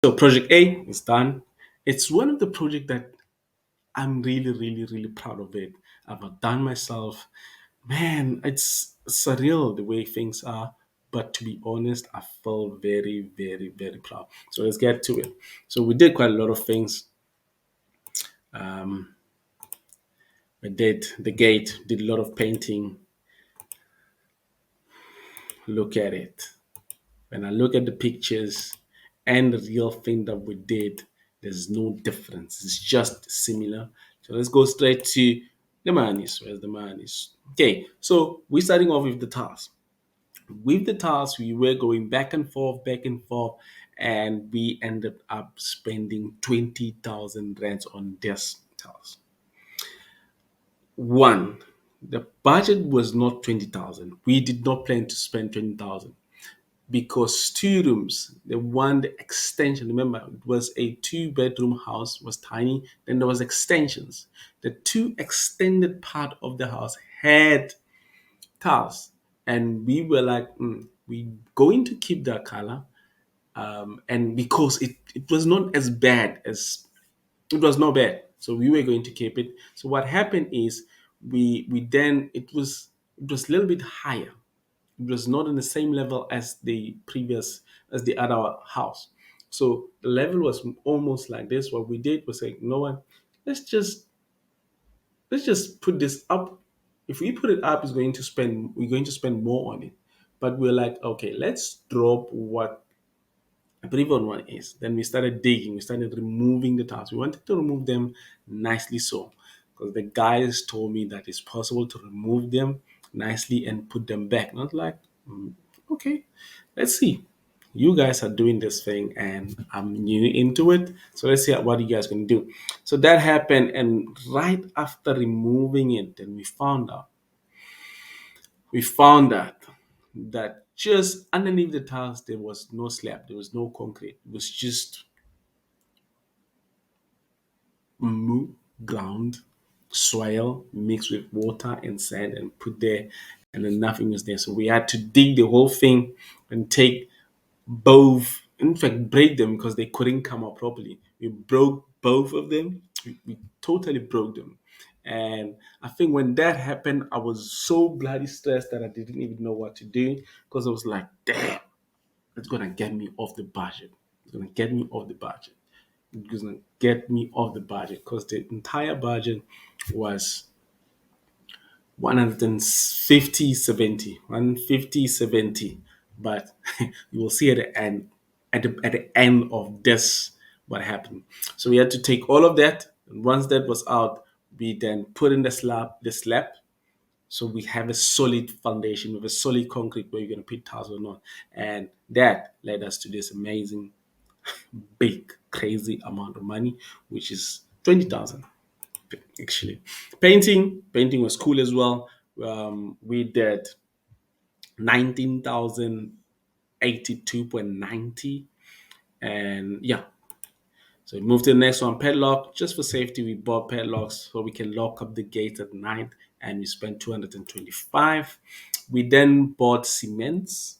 So project A is done. It's one of the project that I'm really, really, really proud of it. I've done myself. Man, it's surreal the way things are. But to be honest, I feel very, very, very proud. So let's get to it. So we did quite a lot of things. Um, we did the gate, did a lot of painting. Look at it. When I look at the pictures and the real thing that we did, there's no difference. It's just similar. So let's go straight to the manis. Where's the manis? Okay, so we're starting off with the task. With the task, we were going back and forth, and we ended up spending 20,000 rands on this task. One, the budget was not 20,000. We did not plan to spend 20,000 because two rooms, the one the extension, remember it was a two-bedroom house, was tiny, then there was extensions. The two extended part of the house had tiles, and we were like, we going to keep that color, and because it was not as bad as it was not bad, so we were going to keep it. So what happened is we then it was a little bit higher. It was not on the same level as the previous as the other house. So the level was almost like this. What we did was like, you know what? Let's just let's just put this up. If we put it up, we're going to spend more on it. But we're like, okay, let's drop what a previous one is. Then we started digging, we started removing the tiles. We wanted to remove them nicely so. Because the guys told me that it's possible to remove them nicely and put them back. Not like, okay, let's see. You guys are doing this thing and I'm new into it. So let's see what you guys can do. So that happened, and right after removing it, then we found that just underneath the tiles there was no slab, there was no concrete. It was just ground, soil mixed with water and sand and put there, and then nothing was there. So we had to dig the whole thing and take both, in fact, break them because they couldn't come up properly. We broke both of them. We totally broke them. And I think when that happened, I was so bloody stressed that I didn't even know what to do because I was like, damn, it's gonna get me off the budget. It's gonna get me off the budget. It's gonna get me off the budget because the entire budget was 150 70, 150 70. But you will see at the end, at the end of this what happened. So we had to take all of that, and once that was out, we then put in the slab, so we have a solid foundation with a solid concrete where you're going to put tiles or not. And that led us to this amazing, big, crazy amount of money, which is 20,000 actually. Painting was cool as well. We did 19,082.90, and yeah. So we moved to the next one, padlock. Just for safety, we bought padlocks so we can lock up the gate at night, and we spent 225. We then bought cements.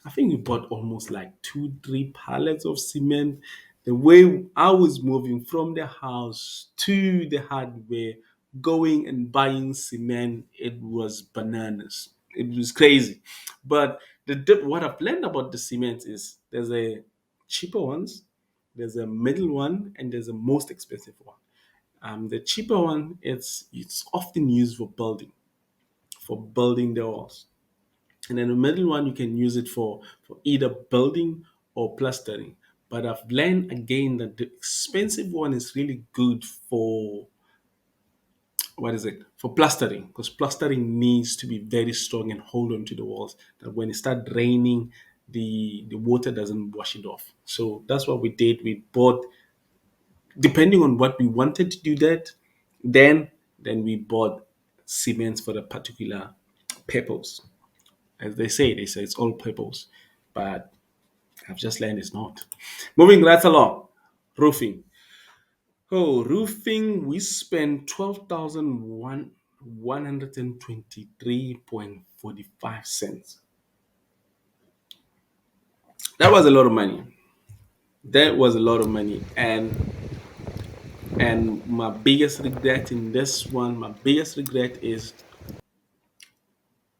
I think we bought almost like 2, 3 pallets of cement. The way I was moving from the house to the hardware, going and buying cement, it was bananas. It was crazy. But what I've learned about the cement is there's a cheaper ones, there's a middle one, and there's a most expensive one. The cheaper one, it's often used for building the walls, and then the middle one you can use it for either building or plastering. But I've learned again that the expensive one is really good for what is it for plastering, because plastering needs to be very strong and hold on to the walls, that when it start raining the water doesn't wash it off. So that's what we did. We bought, depending on what we wanted to do that, then we bought cements for the particular purpose. As they say it's all purpose, but I've just learned it's not. Moving right along, roofing. Oh, roofing, we spent 12,123.45 cents. That was a lot of money. That was a lot of money, and my biggest regret in this one, my biggest regret is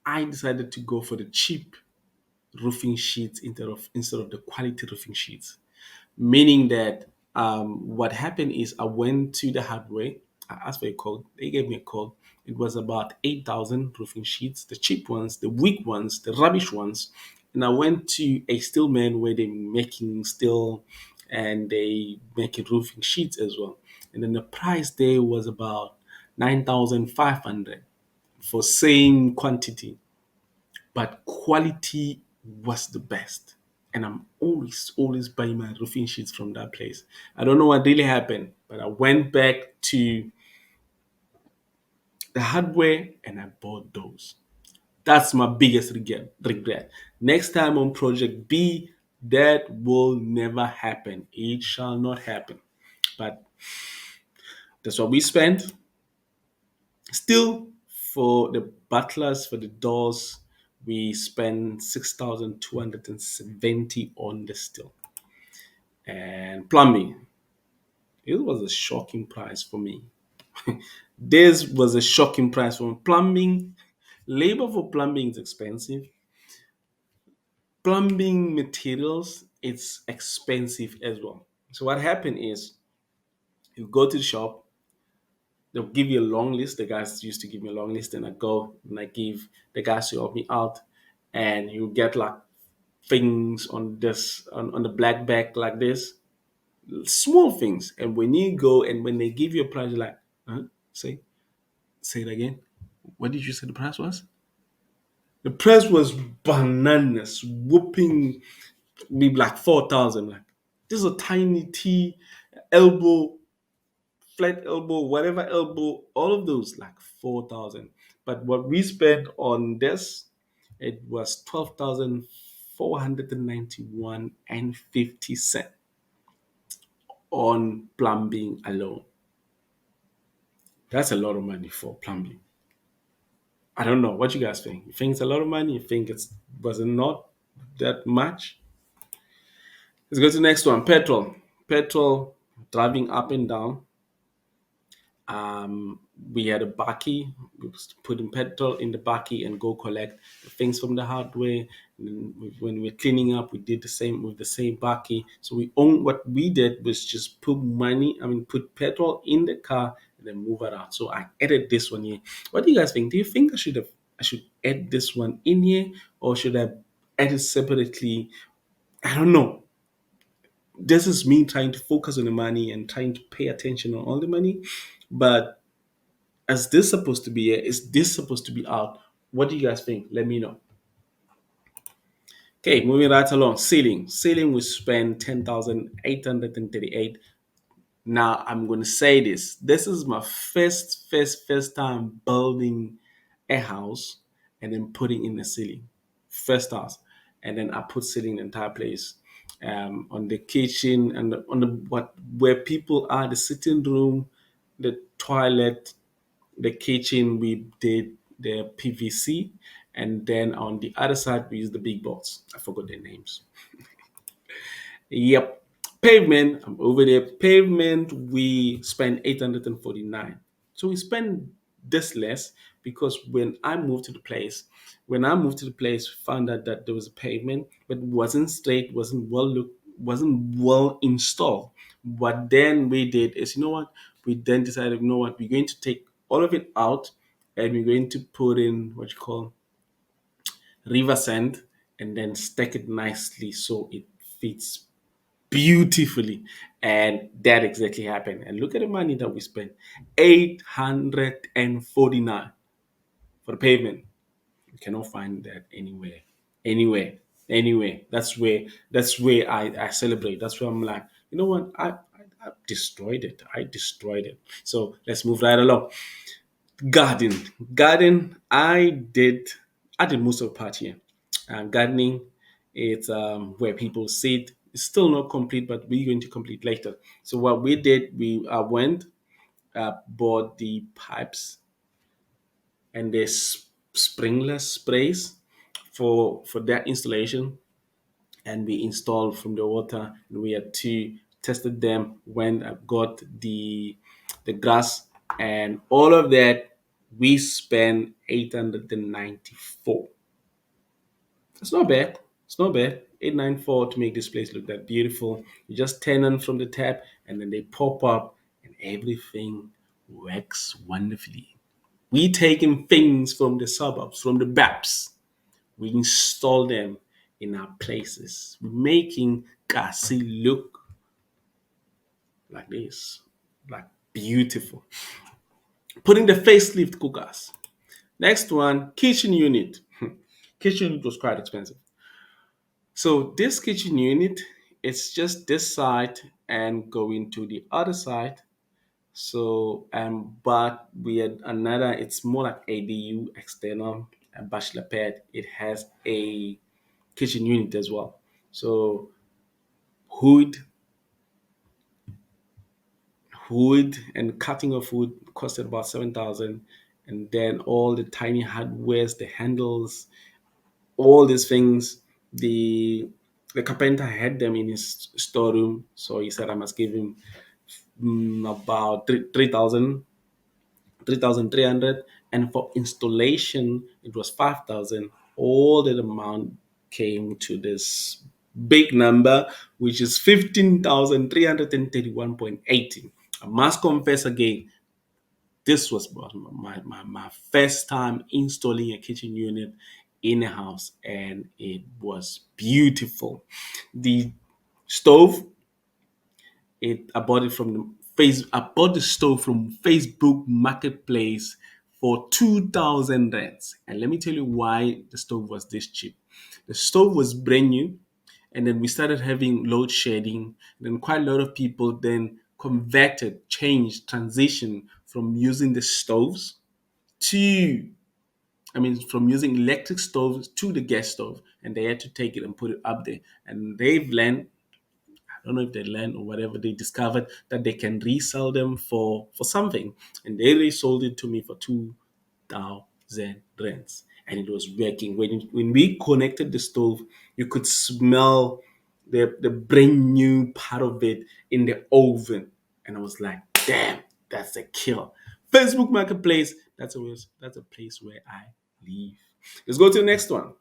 I decided to go for the cheap roofing sheets instead of the quality roofing sheets. Meaning that what happened is I went to the hardware, I asked for a code, they gave me a code. It was about 8,000 roofing sheets, the cheap ones, the weak ones, the rubbish ones. And I went to a steel man where they're making steel and they making roofing sheets as well. And then the price there was about 9,500 for same quantity, but quality was the best. And I'm always buying my roofing sheets from that place. I don't know what really happened, but I went back to the hardware and I bought those. That's my biggest regret. Next time on Project B, that will never happen. It shall not happen. But that's what we spent. Still, for the butlers, for the doors, we spent 6,270 on the steel. And plumbing, it was a shocking price for me. This was a shocking price for me. Plumbing, labor for plumbing is expensive. Plumbing materials, it's expensive as well. So what happened is you go to the shop, they'll give you a long list. The guys used to give me a long list, and I go and I give the guys to help me out, and you get like things on this on the black bag like this, small things. And when you go and when they give you a price, you're like, huh? Say it again. What did you say the price was? The price was bananas, whooping me like 4,000. Like this is a tiny T elbow, flat elbow, whatever elbow, all of those like 4,000. But what we spent on this, it was 12,491 and 50 cents on plumbing alone. That's a lot of money for plumbing. I don't know what you guys think. You think it's a lot of money? You think it's was it not that much? Let's go to the next one. Petrol. Petrol driving up and down. We had a bakkie. We was putting petrol in the bakkie and go collect the things from the hardware. And when we were cleaning up, we did the same with the same bakkie. So we own what we did was just put money. I mean, put petrol in the car and then move it out. So I added this one here. What do you guys think? Do you think I should add this one in here, or should I add it separately? I don't know. This is me trying to focus on the money and trying to pay attention on all the money, but is this supposed to be here? Is this supposed to be out? What do you guys think? Let me know. Okay, moving right along. Ceiling. Ceiling we spend 10,838. Now I'm gonna say this. This is my first time building a house and then putting in the ceiling. First house. And then I put ceiling in the entire place. On the kitchen and on the what where people are, the sitting room, the toilet, the kitchen we did the PVC, and then on the other side we used the big boards. I forgot their names. Yep. Pavement, I'm over there. Pavement, we spent 849. So we spent this less because when I moved to the place, found out that there was a pavement, but it wasn't straight, wasn't well looked, wasn't well installed. What then we did is, you know what? We then decided, you know what? We're going to take all of it out and we're going to put in what you call river sand and then stack it nicely so it fits beautifully. And that exactly happened. And look at the money that we spent, 849 for the pavement. You cannot find that anywhere. Anywhere. Anywhere. That's where I celebrate. That's where I'm like, you know what? I destroyed it. I destroyed it. So let's move right along. Garden. I did most of the part here. Gardening, it's where people sit. It's still not complete, but we're going to complete later. So what we did, we went, bought the pipes and the sprinkler sprays for that installation. and we installed from the water, and we had to tested them when I got the grass and all of that. We spent 894. It's not bad. It's not bad. 894 to make this place look that beautiful. You just turn on from the tap and then they pop up and everything works wonderfully. We taking things from the suburbs, from the BAPs. We install them in our places. We're making Kasi look like this, like beautiful. Putting the facelift cookers. Next one, kitchen unit. Kitchen unit was quite expensive. So this kitchen unit, it's just this side and going to the other side. So but we had another. It's more like ADU external a bachelor pad. It has a kitchen unit as well. So wood, wood and cutting of wood costed about 7,000, and then all the tiny hardwares, the handles, all these things. The carpenter had them in his storeroom, so he said I must give him about 3,300, and for installation it was 5,000. All that amount came to this big number, which is 15,331.80. I must confess again, this was my first time installing a kitchen unit in a house, and it was beautiful. The stove, I bought it from the I bought the stove from Facebook Marketplace for 2,000 rands. And let me tell you why the stove was this cheap. The stove was brand new, and then we started having load shedding. And then quite a lot of people then converted, changed, transitioned from using the stoves to, from using electric stoves to the gas stove, and they had to take it and put it up there. And they've learned, I don't know if they learned or whatever, they discovered that they can resell them for something, and they resold it to me for 2,000 rands, and it was working. When we connected the stove, you could smell the brand new part of it in the oven, and I was like, damn, that's a kill. Facebook Marketplace, that's a place where I live. Let's go to the next one.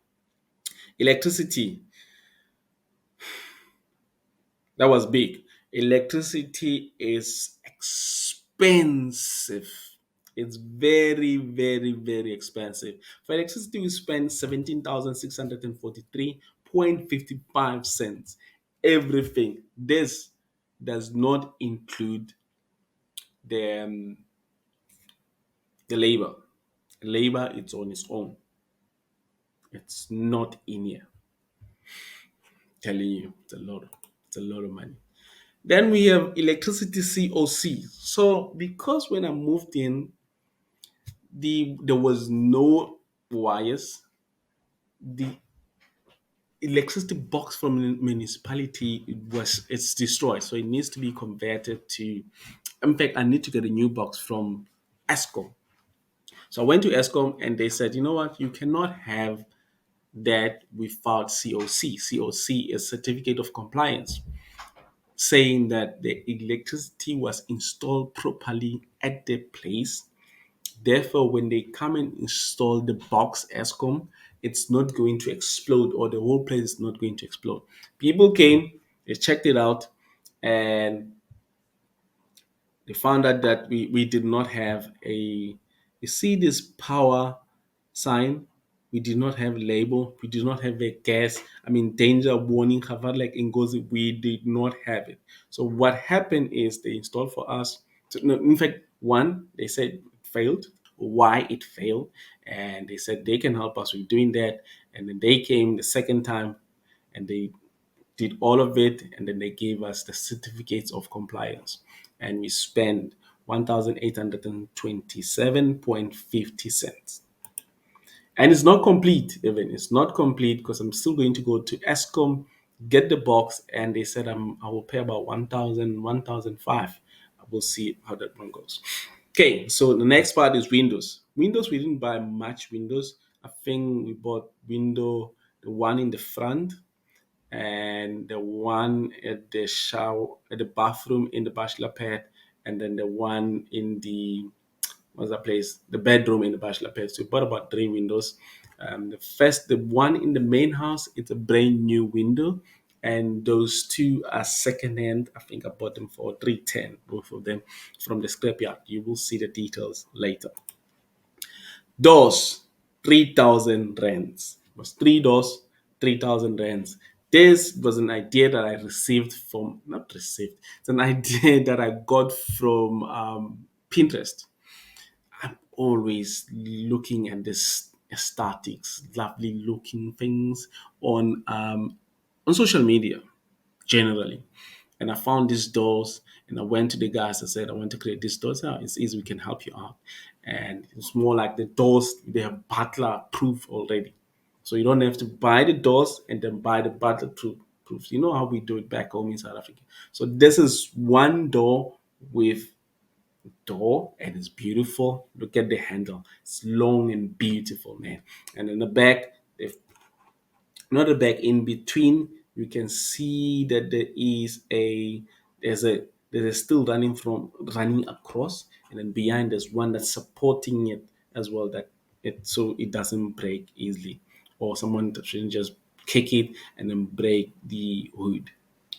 Electricity. That was big. Electricity is expensive. It's very, very, very expensive. For electricity, we spend 17,643.55 everything. This does not include the the labor. Labor, it's on its own. It's not in here. Telling you, it's a lot of money. Then we have electricity COC. So because when I moved in, there was no wires. The electricity box from the municipality, it's destroyed, so it needs to be converted to. In fact, I need to get a new box from ESCOM. So I went to ESCOM and they said, you know what, you cannot have that without COC. COC is certificate of compliance, saying that the electricity was installed properly at the place. Therefore, when they come and install the box ESCOM, it's not going to explode, or the whole place is not going to explode. People came, they checked it out, and they found out that we did not have a, you see this power sign, we did not have label, we did not have a gas, danger warning, cover like Ngozi, we did not have it. So what happened is they installed for us. So, no, in fact, one, they said it failed, why it failed, and they said they can help us with doing that. And then they came the second time and they did all of it, and then they gave us the certificates of compliance, and we spent 1,827.50 cents. And it's not complete, even. It's not complete because I'm still going to go to ESCOM, get the box, and they said I will pay about 1,000, 1,005. We'll see how that one goes. Okay, so the next part is Windows. Windows, we didn't buy much Windows. I think we bought window, the one in the front, and the one at the shower, at the bathroom in the bachelor pad, and then the one in the, what's that place? The bedroom in the bachelor pad. So we bought about three windows. The one in the main house, it's a brand new window, and those two are second hand. I think I bought them for 310, both of them from the scrapyard. You will see the details later. Doors, 3,000 rands. It was three doors, 3,000 rands. This was an idea that I received from, not received, it's an idea that I got from Pinterest. I'm always looking at this aesthetics, lovely looking things on social media generally. And I found these doors and I went to the guys. I said, I want to create these doors. Oh, it's easy, we can help you out. And it's more like the doors, they have butler proof already. So you don't have to buy the doors and then buy the butler proof. You know how we do it back home in South Africa. So this is one door with door and it's beautiful. Look at the handle. It's long and beautiful, man. And in the back, they've another back in between, you can see that there's a there's a still running across, and then behind there's one that's supporting it as well, that it so it doesn't break easily, or someone shouldn't just kick it and then break the hood.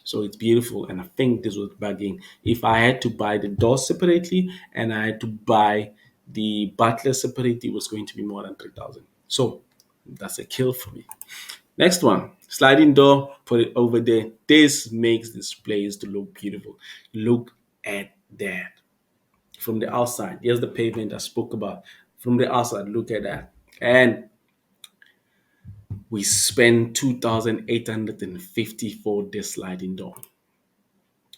So it's beautiful, and I think this was bugging. If I had to buy the door separately and I had to buy the butler separately, it was going to be more than 3,000. So that's a kill for me. Next one, sliding door, put it over there. This makes this place to look beautiful. Look at that. From the outside, here's the pavement I spoke about. From the outside, look at that. And we spent 2,850 for this sliding door.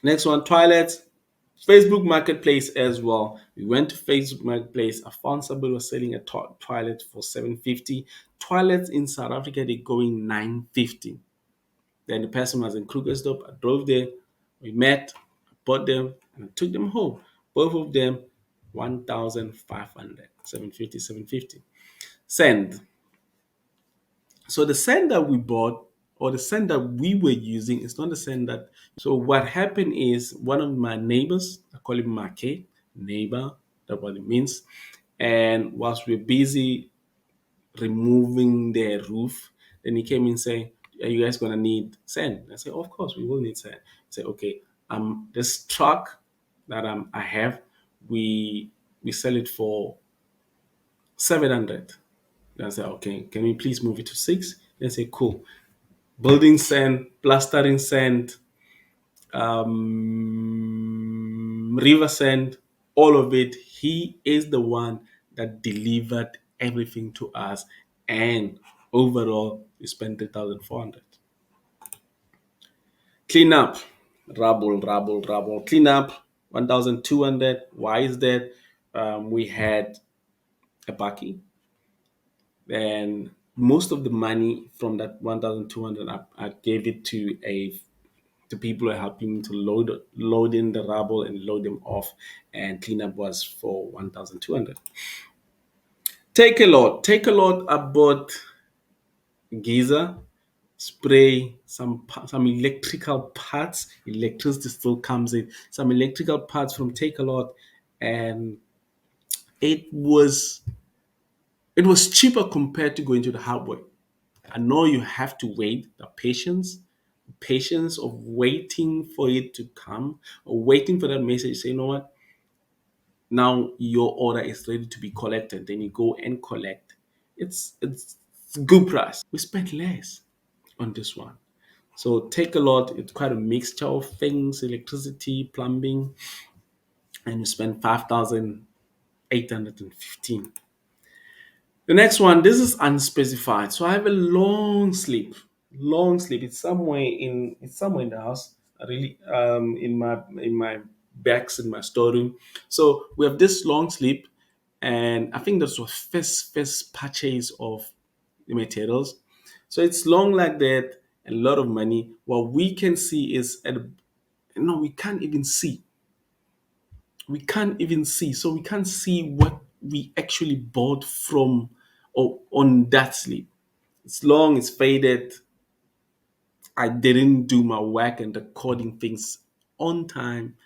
Next one, toilets. Facebook Marketplace as well. We went to Facebook Marketplace. I found somebody was selling a toilet for 750. Toilets in South Africa, they're going 950. Then the person was in Krugersdorp. I drove there. We met, I bought them, and I took them home. Both of them, 1,500, 750, 750. Send. So the sand that we bought, or the sand that we were using, is not the sand that. So what happened is one of my neighbors, I call him Make, neighbor, that's what it means. And whilst we're busy removing the roof, then he came in saying, "Are you guys gonna need sand?" I said, "Of course, we will need sand." I said, "Okay, this truck that I have, we we sell it for 700." Then I said, "Okay, can we please move it to six?" They say, "Cool." Building sand, plastering sand, river sand, all of it. He is the one that delivered everything to us, and overall, we spent 3,400. Clean up, rubble, rubble, rubble. Clean up, 1,200. Why is that? We had a bucky, and most of the money from that 1,200, I gave it to people who are helping to load in the rubble and load them off, and cleanup was for 1,200. Take a lot about Giza, spray some electrical parts. Electricity still comes in. Some electrical parts from Takealot, and it was it was cheaper compared to going to the hardware. I know you have to wait, the patience of waiting for it to come, or waiting for that message. Say, you know what? Now your order is ready to be collected. Then you go and collect. It's good price. We spent less on this one. So Takealot, it's quite a mixture of things: electricity, plumbing, and you spend 5,815. The next one, this is unspecified. So I have a long sleep. Long sleep. It's somewhere in the house. I really in my bags in my storeroom. So we have this long sleep, and I think this was first purchase of the materials. So it's long like that, a lot of money. What we can see is no, we can't even see. We can't even see. So we can't see what we actually bought from or on that sleep. It's long, it's faded, I didn't do my work and recording things on time.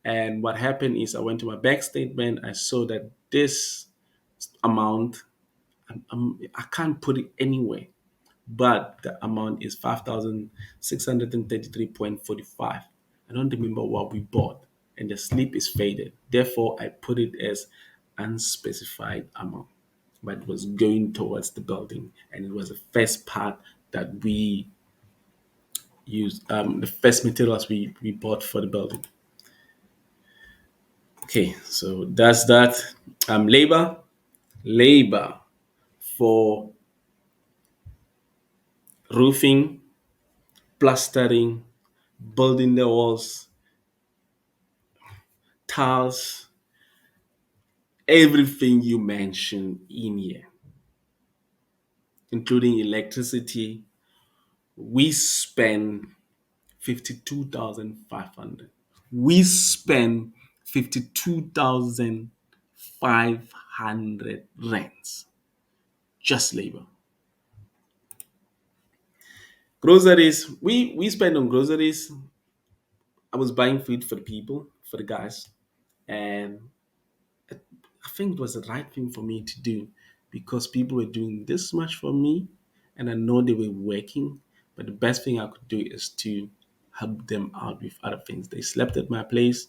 And what happened is I went to my bank statement. I saw that this amount, I can't put it anywhere, but the amount is 5,633.45. I don't remember what we bought, and the slip is faded. Therefore, I put it as unspecified amount, but it was going towards the building, and it was the first part that we used, the first materials we bought for the building. Okay, so that's that. Labor for roofing, plastering, building the walls, tiles, everything you mentioned in here, including electricity, we spend 52,500. We spend 52,500 rents, just labor. Groceries, we spend on groceries. I was buying food for the people, for the guys, and I think it was the right thing for me to do because people were doing this much for me and I know they were working. But the best thing I could do is to help them out with other things. They slept at my place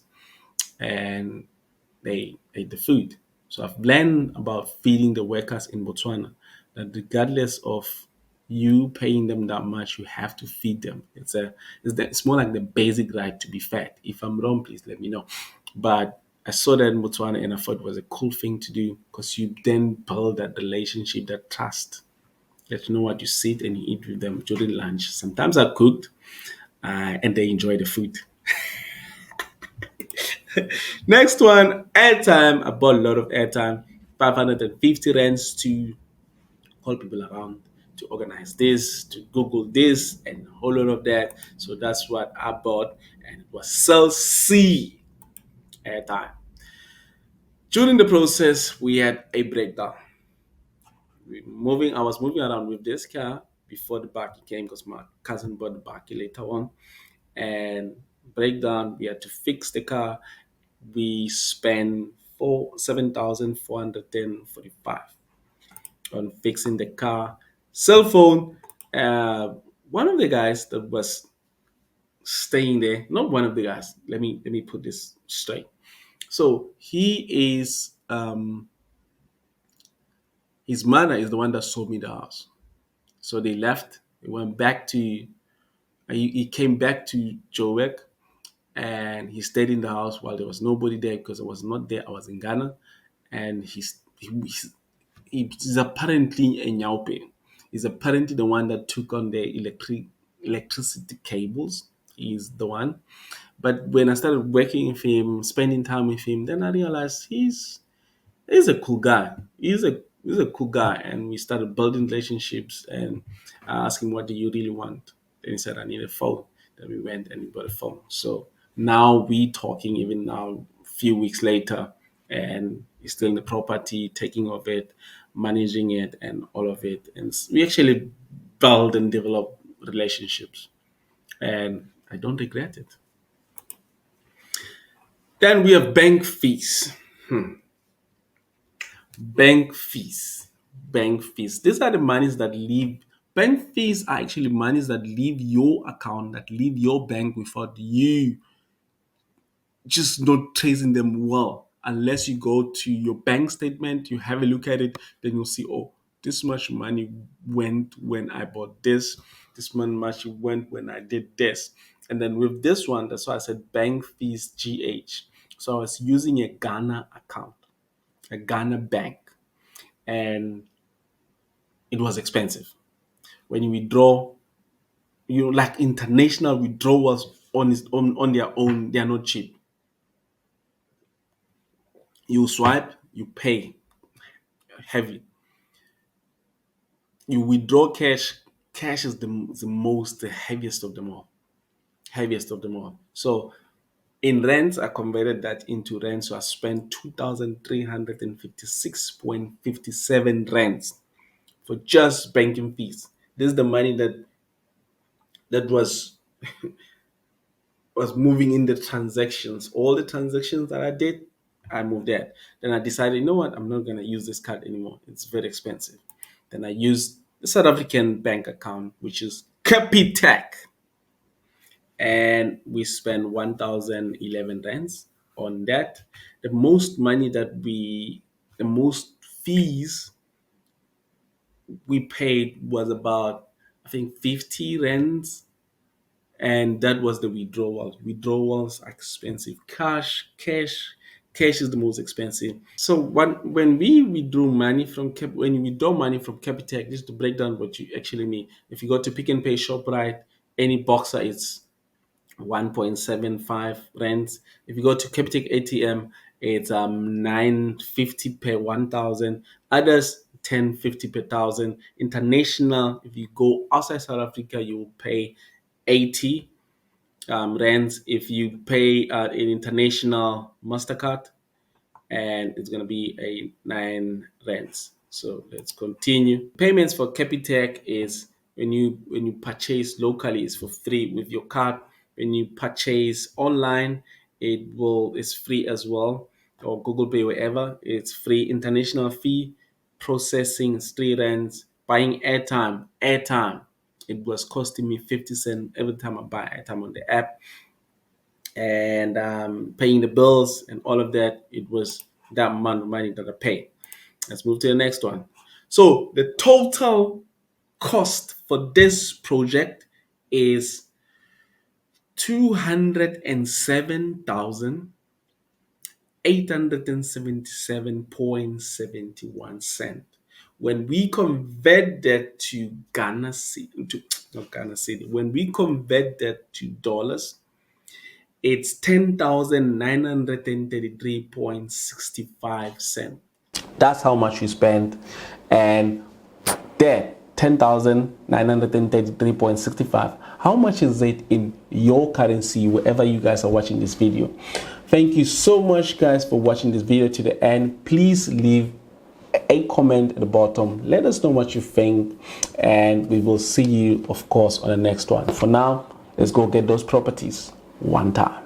and they ate the food. So I've learned about feeding the workers in Botswana that regardless of you paying them that much, you have to feed them. It's more like the basic right to be fed. If I'm wrong, please let me know. But I saw that in Botswana and I thought it was a cool thing to do because you then build that relationship, that trust. That you know what, you sit and you eat with them during lunch. Sometimes I cooked and they enjoy the food. Next one, airtime. I bought a lot of airtime, 550 rands to call people around, to organize this, to Google this, and a whole lot of that. So that's what I bought, and it was Cell C airtime. During the process, we had a breakdown. I was moving around with this car before the Baki came because my cousin bought the Baki later on. And breakdown, we had to fix the car. We spent 7,445 on fixing the car. Cell phone. Uh, One of the guys that was staying there, not one of the guys. Let me put this straight. So he is his mother is the one that sold me the house. So they left. They went back to. He came back to Joburg and he stayed in the house while there was nobody there because I was not there. I was in Ghana, and he's apparently a Nyaupe. He's apparently the one that took on the electricity cables. He's the one. But when I started working with him, spending time with him, then I realized he's a cool guy. He's a cool guy, and we started building relationships. And I asked him, "What do you really want?" Then he said, "I need a phone." Then we went and we bought a phone. So now we talking even now, a few weeks later, and he's still in the property, taking of it, managing it, and all of it. And we actually build and develop relationships, and I don't regret it. Then we have bank fees. Bank fees. Bank fees. These are the monies that leave. Bank fees are actually monies that leave your account, that leave your bank without you just not tracing them well. Unless you go to your bank statement, you have a look at it, then you'll see, oh, this much money went when I bought this, this much went when I did this. And then with this one, that's why I said bank fees GH. So I was using a Ghana account, a Ghana bank, and it was expensive. When you withdraw, like international withdrawals on their own, they are not cheap. You swipe, you pay heavy. You withdraw cash. Cash is the heaviest of them all. Heaviest of them all. So in rents, I converted that into rents. So I spent 2,356.57 rents for just banking fees. This is the money that That was moving in the transactions. All the transactions that I did, I moved that. Then I decided, you know what, I'm not gonna use this card anymore. It's very expensive. Then I used the South African bank account, which is Capitec, and we spent 1,011 rands on that. The most money that the most fees we paid was about, I think, 50 rands, and that was the withdrawals. Withdrawals are expensive. Cash is the most expensive. So when we withdraw money from when you withdraw money from Capitec, just to break down what you actually mean. If you go to Pick and Pay Shoprite, any boxer, it's 1.75 rands. If you go to Capitec ATM, it's 950 per 1,000. Others 1050 per thousand. International, if you go outside South Africa, you will pay 80 rands. If you pay an international Mastercard, and it's going to be a 9 rands. So let's continue. Payments for Capitec is when you purchase locally, it's for free with your card. When you purchase online, it's free as well, or Google Pay, wherever, it's free. International fee processing is 3 rands. Buying airtime, it was costing me 50 cents every time I buy airtime on the app, and paying the bills and all of that, it was that amount of money that I paid. Let's move to the next one. So the total cost for this project is 207,877.71 cents. When we convert that to Ghana city, not Ghana city, when we convert that to dollars, it's 10,933.65 cents. That's how much you spend. And there, 10,933.65. How much is it in your currency, wherever you guys are watching this video? Thank you so much, guys, for watching this video to the end. Please leave a comment at the bottom. Let us know what you think, and we will see you, of course, on the next one. For now, let's go get those properties one time.